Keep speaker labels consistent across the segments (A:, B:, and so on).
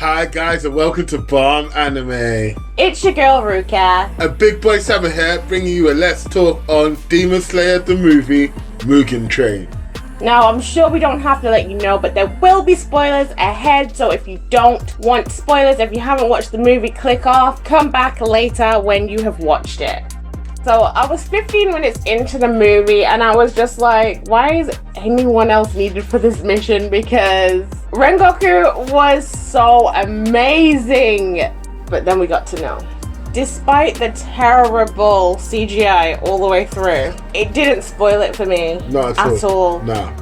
A: Hi guys and welcome to Bomb Anime.
B: It's your girl Ruka.
A: And Big Boy Summer here, bringing you a Let's Talk on Demon Slayer the movie, MUGEN TRAIN.
B: Now I'm sure we don't have to let you know, but there will be spoilers ahead, so if you don't want spoilers, if you haven't watched the movie, click off, come back later when you have watched it. So I was 15 minutes into the movie and I was just like, why is anyone else needed for this mission? Because Rengoku was so amazing. But then we got to know. Despite the terrible CGI all the way through, it didn't spoil it for me.
A: Not at all. Nah,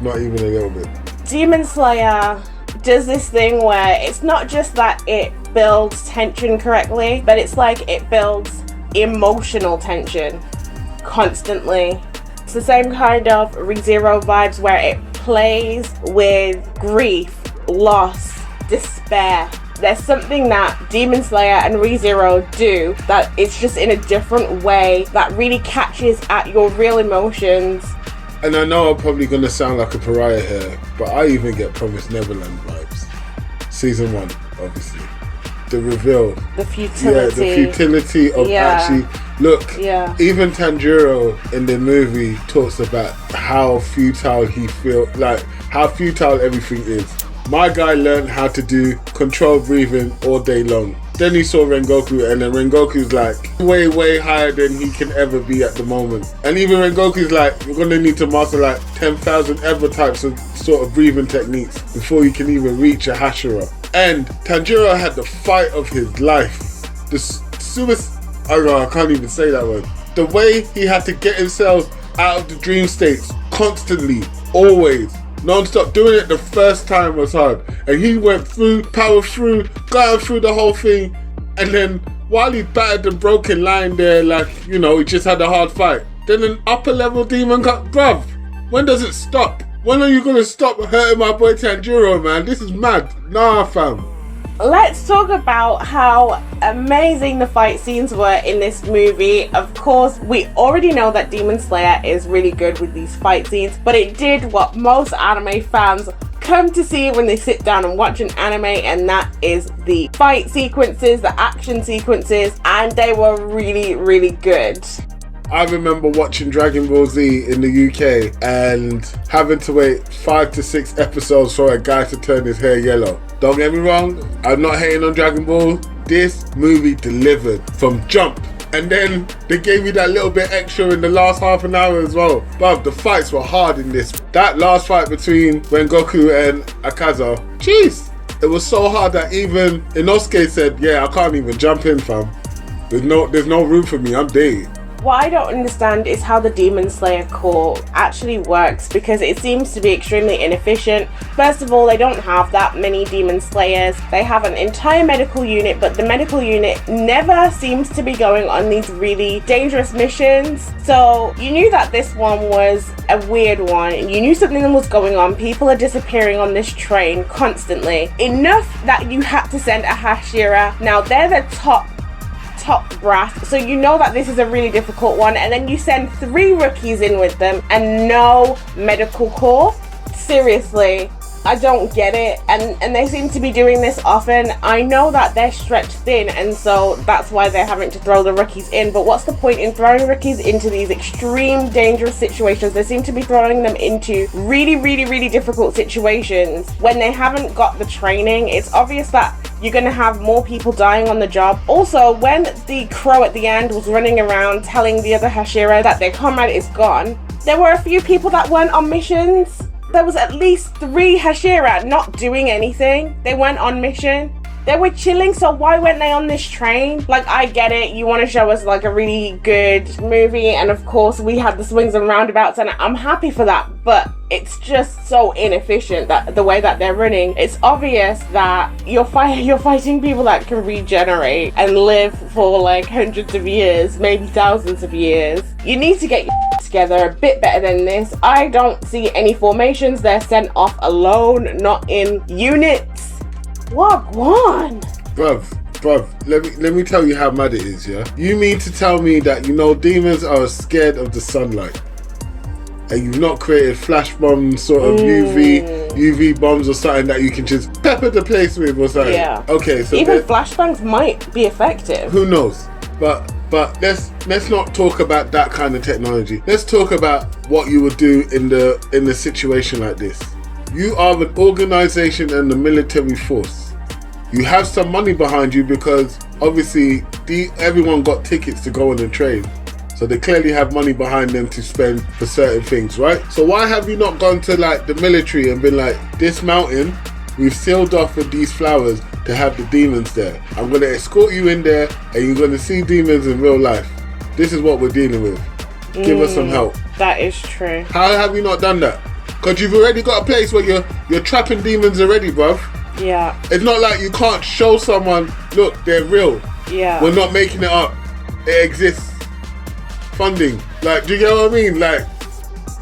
A: not even a little bit.
B: Demon Slayer does this thing where it's not just that it builds tension correctly, but it's like it builds emotional tension constantly. It's the same kind of ReZero vibes where it plays with grief, loss, despair. There's something that Demon Slayer and ReZero do that it's just in a different way that really catches at your real emotions.
A: And I know I'm probably going to sound like a pariah here, but I even get Promised Neverland vibes. Season 1, obviously. The reveal,
B: the futility
A: of actually look. Even Tanjiro in the movie talks about how futile he feels, like how futile everything is. My guy learned how to do controlled breathing all day long. Then he saw Rengoku, and then Rengoku's like way higher than he can ever be at the moment. And even Rengoku's like, you're gonna need to master like 10,000 other types of sort of breathing techniques before you can even reach a Hashira. And Tanjiro had the fight of his life. The I can't even say that word. The way he had to get himself out of the dream states constantly, always, non-stop. Doing it the first time was hard. And he went through, powered through, got through the whole thing. And then while he battered and broken lying there, like, you know, he just had a hard fight. Then an upper level demon got, bruv, when does it stop? When are you gonna stop hurting my boy Tanjiro, man? This is mad. Nah, fam.
B: Let's talk about how amazing the fight scenes were in this movie. Of course, we already know that Demon Slayer is really good with these fight scenes, but it did what most anime fans come to see when they sit down and watch an anime, and that is the fight sequences, the action sequences, and they were really good.
A: I remember watching Dragon Ball Z in the UK and having to wait 5 to 6 episodes for a guy to turn his hair yellow. Don't get me wrong, I'm not hating on Dragon Ball. This movie delivered from jump. And then they gave me that little bit extra in the last half an hour as well. But the fights were hard in this. That last fight between Rengoku and Akaza, jeez. It was so hard that even Inosuke said, yeah, I can't even jump in, fam. There's no room for me, I'm dead.
B: What I don't understand is how the Demon Slayer Corps actually works, because it seems to be extremely inefficient. First of all, they don't have that many Demon Slayers. They have an entire medical unit, but the medical unit never seems to be going on these really dangerous missions. So you knew that this one was a weird one. You knew something was going on. People are disappearing on this train constantly. Enough that you had to send a Hashira. Now they're the top brass, so you know that this is a really difficult one, and then you send 3 rookies in with them and no medical corps. Seriously, I don't get it, and they seem to be doing this often. I know that they're stretched thin, and so that's why they're having to throw the rookies in, but what's the point in throwing rookies into these extreme dangerous situations? They seem to be throwing them into really difficult situations when they haven't got the training. It's obvious that you're going to have more people dying on the job. Also, when the crow at the end was running around telling the other Hashira that their comrade is gone, there were a few people that weren't on missions. There was at least 3 Hashira not doing anything. They weren't on mission. They were chilling, so why weren't they on this train? Like, I get it, you want to show us like a really good movie, and of course we had the swings and roundabouts, and I'm happy for that, but it's just so inefficient, that the way that they're running. It's obvious that you're fighting people that can regenerate and live for like hundreds of years, maybe thousands of years. You need to get your together a bit better than this. I don't see any formations. They're sent off alone, not in units. Wagwan.
A: Bruv, let me tell you how mad it is, yeah? You mean to tell me that, you know, demons are scared of the sunlight, and you've not created flash bombs, sort of UV bombs or something that you can just pepper the place with or something?
B: Yeah.
A: Okay, so
B: even flashbangs might be effective.
A: Who knows? But let's not talk about that kind of technology. Let's talk about what you would do in the situation like this. You are an organization and a military force. You have some money behind you because obviously everyone got tickets to go on the train. So they clearly have money behind them to spend for certain things, right? So why have you not gone to like the military and been like, this mountain, we've sealed off with these flowers to have the demons there. I'm going to escort you in there and you're going to see demons in real life. This is what we're dealing with. Give us some help.
B: That is true.
A: How have you not done that? Because you've already got a place where you're trapping demons already, bruv.
B: Yeah.
A: It's not like you can't show someone, look, they're real.
B: Yeah.
A: We're not making it up. It exists. Funding. Like, do you get what I mean? Like,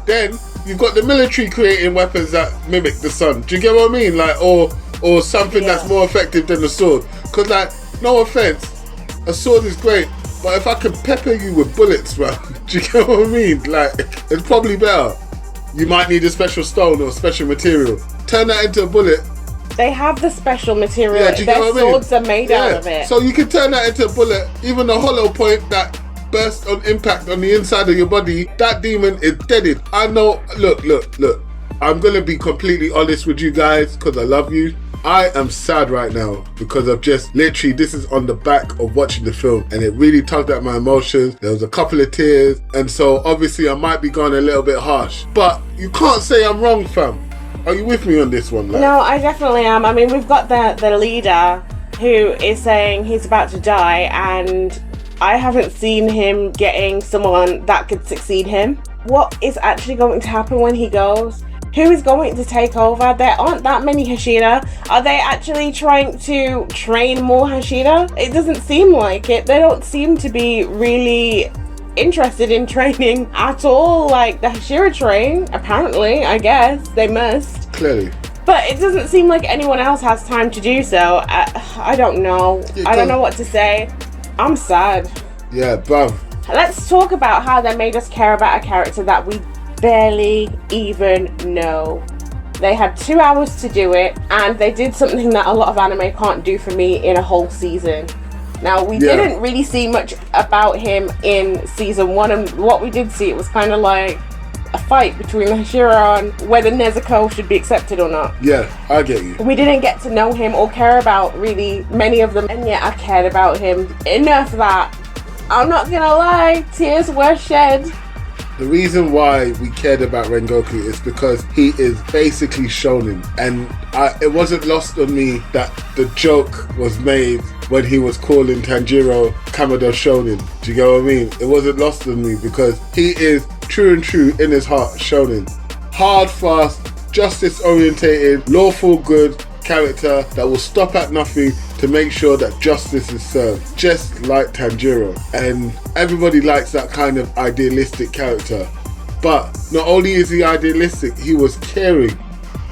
A: then you've got the military creating weapons that mimic the sun. Do you get what I mean? Like, or something that's more effective than the sword. Because, like, no offense, a sword is great, but if I can pepper you with bullets, man, do you get what I mean? Like, it's probably better. You might need a special stone or special material. Turn that into a bullet.
B: They have the special material.
A: Yeah, do you get what I mean?
B: Their swords are made out of it.
A: So you can turn that into a bullet. Even the hollow point that burst on impact on the inside of your body, that demon is deaded. I know. Look. I'm going to be completely honest with you guys because I love you. I am sad right now because I've just literally, this is on the back of watching the film and it really tugged at my emotions. There was a couple of tears, and so obviously I might be going a little bit harsh, but you can't say I'm wrong, fam. Are you with me on this one? Like?
B: No, I definitely am. I mean, we've got the leader who is saying he's about to die, and I haven't seen him getting someone that could succeed him. What is actually going to happen when he goes? Who is going to take over? There aren't that many Hashira. Are they actually trying to train more Hashira? It doesn't seem like it. They don't seem to be really interested in training at all. Like the Hashira train, apparently, I guess. They must.
A: Clearly.
B: But it doesn't seem like anyone else has time to do so. I don't know. I don't know what to say. I'm sad.
A: Yeah, bruv.
B: Let's talk about how they made us care about a character that we barely even know. They had 2 hours to do it, and they did something that a lot of anime can't do for me in a whole season. Now, we didn't really see much about him in season 1, and what we did see, it was kind of like a fight between the Hashira on whether Nezuko should be accepted or not.
A: Yeah, I get you.
B: We didn't get to know him or care about really many of them, and yet I cared about him enough that I'm not gonna lie, tears were shed.
A: The reason why we cared about Rengoku is because he is basically shonen, and it wasn't lost on me that the joke was made when he was calling Tanjiro Kamado Shonen. Do you get what I mean? It wasn't lost on me because he is true and true in his heart shonen. Hard, fast, justice orientated, lawful good character that will stop at nothing to make sure that justice is served, just like Tanjiro. And everybody likes that kind of idealistic character. But not only is he idealistic, he was caring.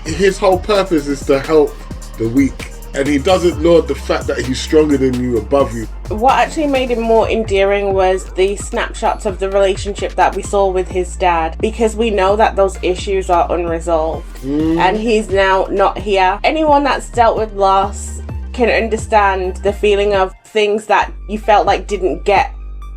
A: His whole purpose is to help the weak, and he doesn't lord the fact that he's stronger than you, above you.
B: What actually made him more endearing was the snapshots of the relationship that we saw with his dad, because we know that those issues are unresolved and he's now not here. Anyone that's dealt with loss can understand the feeling of things that you felt like didn't get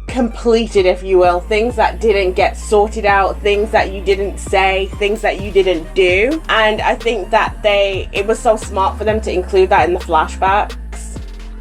B: completed, if you will, things that didn't get sorted out, things that you didn't say, things that you didn't do. And I think that it was so smart for them to include that in the flashbacks.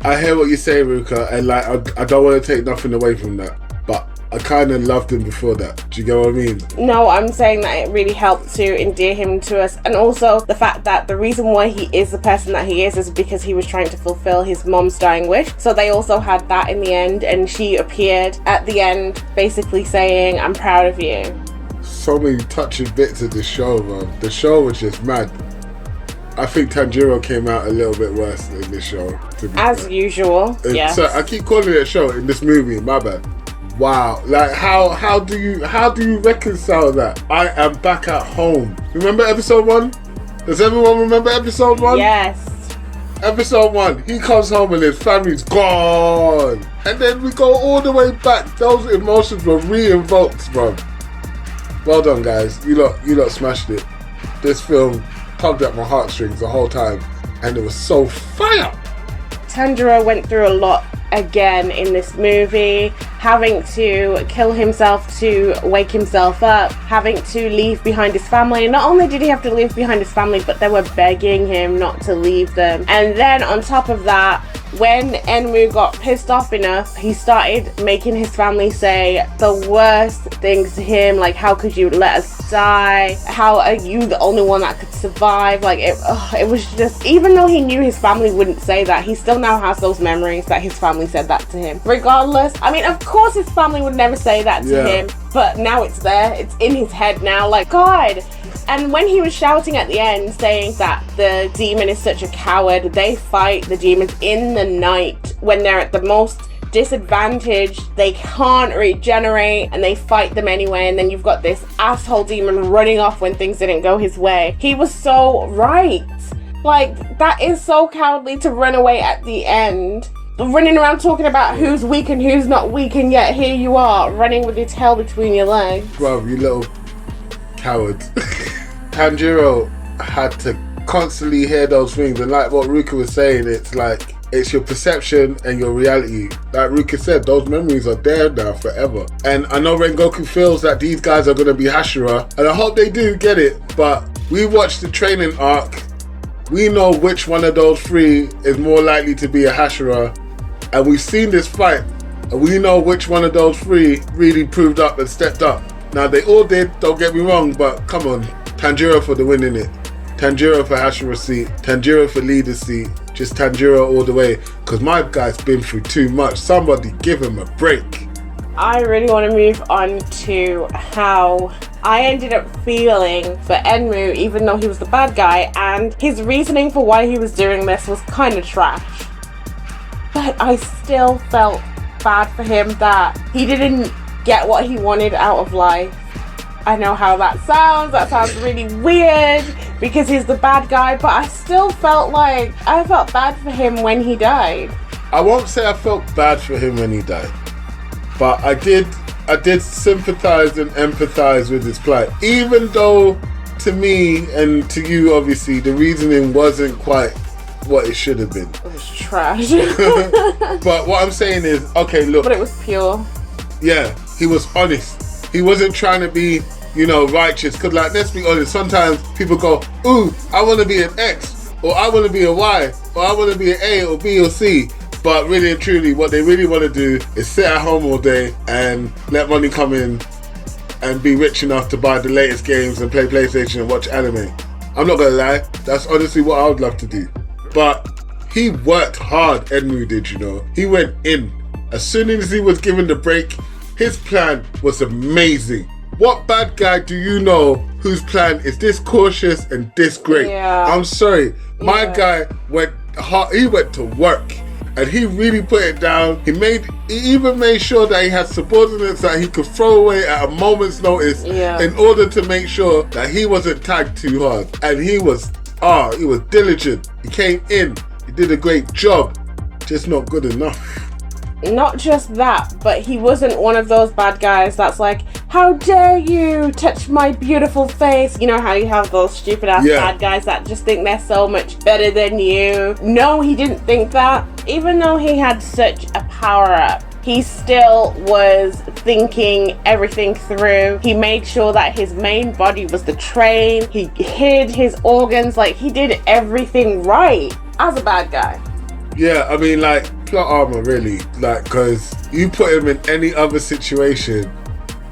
A: I hear what you say, Ruka, and like I don't want to take nothing away from that, but I kind of loved him before that. Do you get what I mean?
B: No, I'm saying that it really helped to endear him to us, and also the fact that the reason why he is the person that he is because he was trying to fulfill his mom's dying wish. So they also had that in the end, and she appeared at the end basically saying, I'm proud of you.
A: So many touching bits of the show, man. The show was just mad. I think Tanjiro came out a little bit worse in this show.
B: As usual, yeah.
A: So I keep calling it a show in this movie, my bad. Wow, like how do you reconcile that? I am back at home. Remember episode 1? Does everyone remember episode 1?
B: Yes.
A: Episode 1, he comes home and his family's gone. And then we go all the way back. Those emotions were re-invoked, bro. Well done, guys. You lot smashed it. This film tugged at my heartstrings the whole time, and it was so fire.
B: Tanjiro went through a lot again in this movie, having to kill himself to wake himself up, having to leave behind his family. And not only did he have to leave behind his family, but they were begging him not to leave them. And then on top of that, when Enmu got pissed off enough, he started making his family say the worst things to him, like, how could you let us die? How are you the only one that could survive? Like, it was just, even though he knew his family wouldn't say that, he still now has those memories that his family said that to him. Regardless, I mean, of course his family would never say that to him, but now it's there, it's in his head now, like, God. And when he was shouting at the end saying that the demon is such a coward, they fight the demons in the night when they're at the most disadvantaged, they can't regenerate, and they fight them anyway. And then you've got this asshole demon running off when things didn't go his way. He was so right. Like, that is so cowardly to run away at the end, running around talking about who's weak and who's not weak, and yet here you are running with your tail between your legs.
A: Bro, you little coward. Tanjiro had to constantly hear those things, and like what Ruka was saying, it's like, it's your perception and your reality. Like Ruka said, those memories are there now forever. And I know Rengoku feels that these guys are going to be Hashira, and I hope they do get it, but we watched the training arc. We know which one of those three is more likely to be a Hashira, and we've seen this fight, and we know which one of those three really proved up and stepped up. Now they all did, don't get me wrong, but come on, Tanjiro for the win in it. Tanjiro for Hashira seat, Tanjiro for leader seat, just Tanjiro all the way, because my guy's been through too much. Somebody give him a break.
B: I really want to move on to how I ended up feeling for Enmu, even though he was the bad guy, and his reasoning for why he was doing this was kind of trash. But I still felt bad for him that he didn't get what he wanted out of life. I know how that sounds really weird because he's the bad guy, but I still felt like I felt bad for him when he died.
A: I won't say I felt bad for him when he died, but I did sympathize and empathize with his plight, even though to me and to you obviously the reasoning wasn't quite what it should have been.
B: It was trash.
A: But what I'm saying is, okay, look.
B: But it was pure.
A: Yeah, he was honest. He wasn't trying to be, righteous. Because, like, let's be honest, sometimes people go, ooh, I want to be an X, or I want to be a Y, or I want to be an A, or B, or C. But really and truly, what they really want to do is sit at home all day and let money come in and be rich enough to buy the latest games and play PlayStation and watch anime. I'm not going to lie, that's honestly what I would love to do. But he worked hard, Enmu did, He went in. As soon as he was given the break, his plan was amazing. What bad guy do you know whose plan is this cautious and this great?
B: Yeah.
A: I'm sorry. My guy went hard. He went to work and he really put it down. He even made sure that he had subordinates that he could throw away at a moment's notice in order to make sure that he wasn't tagged too hard. And he was diligent. He came in. He did a great job. Just not good enough.
B: Not just that, but he wasn't one of those bad guys that's like, how dare you touch my beautiful face? You know how you have those stupid ass bad guys that just think they're so much better than you? No, he didn't think that. Even though he had such a power up, he still was thinking everything through. He made sure that his main body was the train. He hid his organs. Like, he did everything right as a bad guy.
A: Yeah, I mean, like, plot armor, really. Like, because you put him in any other situation,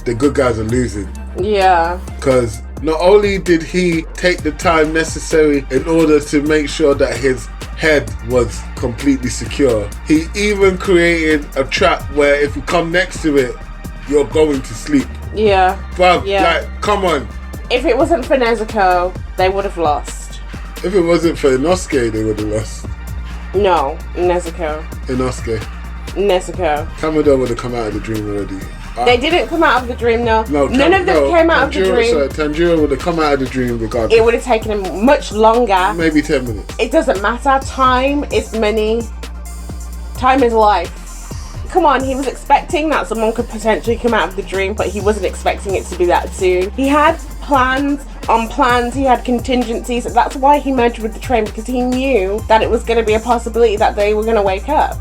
A: the good guys are losing.
B: Yeah.
A: Because not only did he take the time necessary in order to make sure that his head was completely secure, he even created a trap where if you come next to it, you're going to sleep.
B: Yeah.
A: Bruv, like, come on.
B: If it wasn't for Nezuko, they would have lost.
A: If it wasn't for Inosuke, they would have lost.
B: No, Nezuko.
A: Inosuke.
B: Nezuko.
A: Kamado would have come out of the dream already.
B: They didn't come out of the dream, no. None of them came out of the dream.
A: Sorry, Tanjiro would have come out of the dream regardless.
B: It would have taken him much longer.
A: Maybe 10 minutes.
B: It doesn't matter. Time is money. Time is life. Come on, he was expecting that someone could potentially come out of the dream, but he wasn't expecting it to be that soon. He had plans on plans, he had contingencies. That's why he merged with the train, because he knew that it was going to be a possibility that they were going to wake up.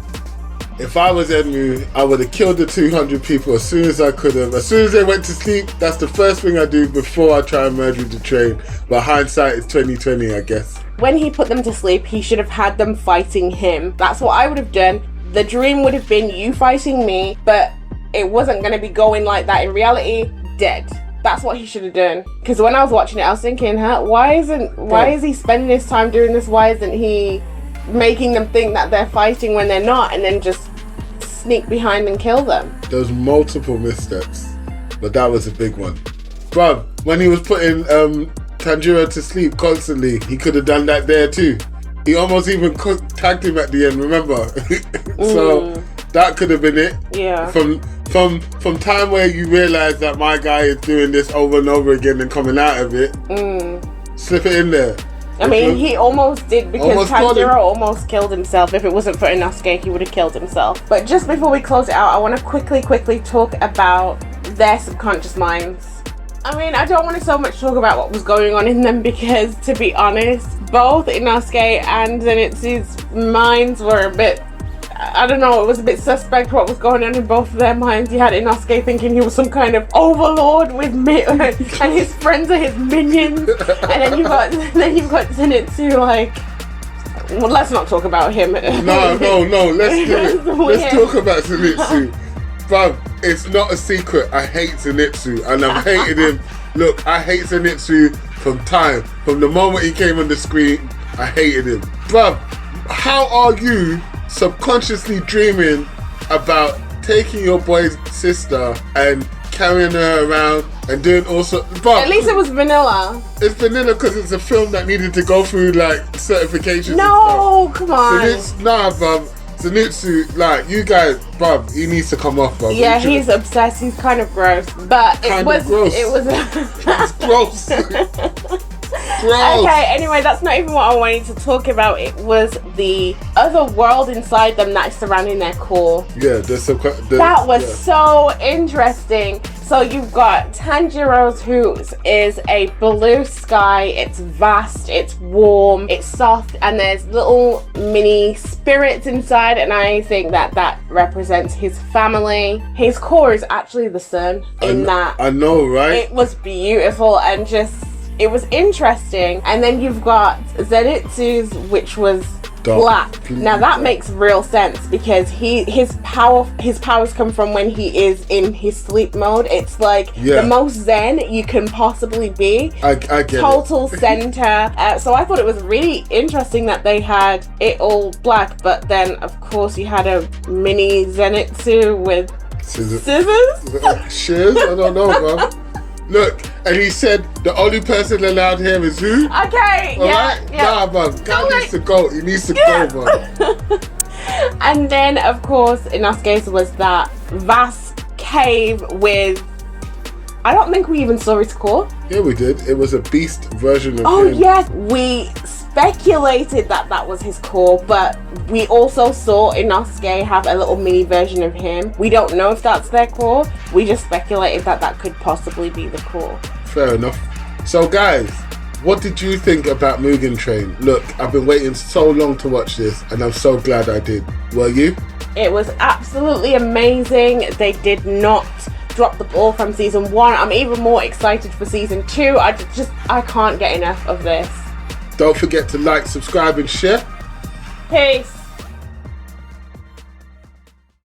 A: If I was Enmu, I would have killed the 200 people as soon as I could have. As soon as they went to sleep, that's the first thing I do before I try and merge with the train. But hindsight is 2020, I guess.
B: When he put them to sleep, he should have had them fighting him. That's what I would have done. The dream would have been you fighting me, but it wasn't going to be going like that in reality. Dead. That's what he should have done. Because when I was watching it, I was thinking, why is he spending his time doing this? Why isn't he making them think that they're fighting when they're not, and then just sneak behind and kill them?
A: There's multiple missteps, but that was a big one. Bruv, when he was putting Tanjiro to sleep constantly, he could have done that there too. He almost even tagged him at the end, remember? So that could have been it.
B: Yeah.
A: From time where you realise that my guy is doing this over and over again and coming out of it, slip it in there.
B: I mean, he almost did, because Tanjiro almost killed himself. If it wasn't for Inosuke, he would have killed himself. But just before we close it out, I want to quickly talk about their subconscious minds. I mean, I don't want to so much talk about what was going on in them, because, to be honest, both Inosuke and Zenitsu's minds were a bit, I don't know, it was a bit suspect what was going on in both of their minds. You had Inosuke thinking he was some kind of overlord with and his friends are his minions, and then you've got Zenitsu like, well, let's not talk about him.
A: No, let's do it. Let's talk about Zenitsu. Bruv, it's not a secret, I hate Zenitsu, and I've hated him. Look, I hate Zenitsu from the moment he came on the screen. I hated him. Bruv, how are you subconsciously dreaming about taking your boy's sister and carrying her around and doing all sorts?
B: At least it was vanilla.
A: It's vanilla because it's a film that needed to go through like certifications.
B: No, come on.
A: Bruv. Zenitsu, like, you guys, bruv, he needs to come off, bruv.
B: Yeah, he's obsessed. He's kind of gross, but it was
A: gross. It's gross. Gross.
B: Okay, anyway, that's not even what I wanted to talk about. It was the other world inside them that is surrounding their core.
A: Yeah,
B: that was so interesting. So you've got Tanjiro's, who is a blue sky. It's vast, it's warm, it's soft, and there's little mini spirits inside, and I think that represents his family. His core is actually the sun
A: I know, right?
B: It was beautiful and just, it was interesting. And then you've got Zenitsu's, which was black. Now that makes real sense, because his powers come from when he is in his sleep mode. It's like the most zen you can possibly be.
A: I get
B: total center. So I thought it was really interesting that they had it all black, but then of course you had a mini Zenitsu with scissors.
A: Shears? I don't know, bro. Look, and he said the only person allowed here is who?
B: Okay,
A: Alright? Nah, man. Guy needs to go. He needs to go, man.
B: And then, of course, Inosuke's was that vast cave with, I don't think we even saw his core.
A: Yeah, we did. It was a beast version of him.
B: Oh, yes. We speculated that was his core, but we also saw Inosuke have a little mini version of him. We don't know if that's their core. We just speculated that could possibly be the core.
A: Fair enough. So, guys, what did you think about Mugen Train? Look, I've been waiting so long to watch this, and I'm so glad I did. Were you?
B: It was absolutely amazing. They did not drop the ball from season 1. I'm even more excited for season 2. I can't get enough of this.
A: Don't forget to like, subscribe, and share.
B: Peace.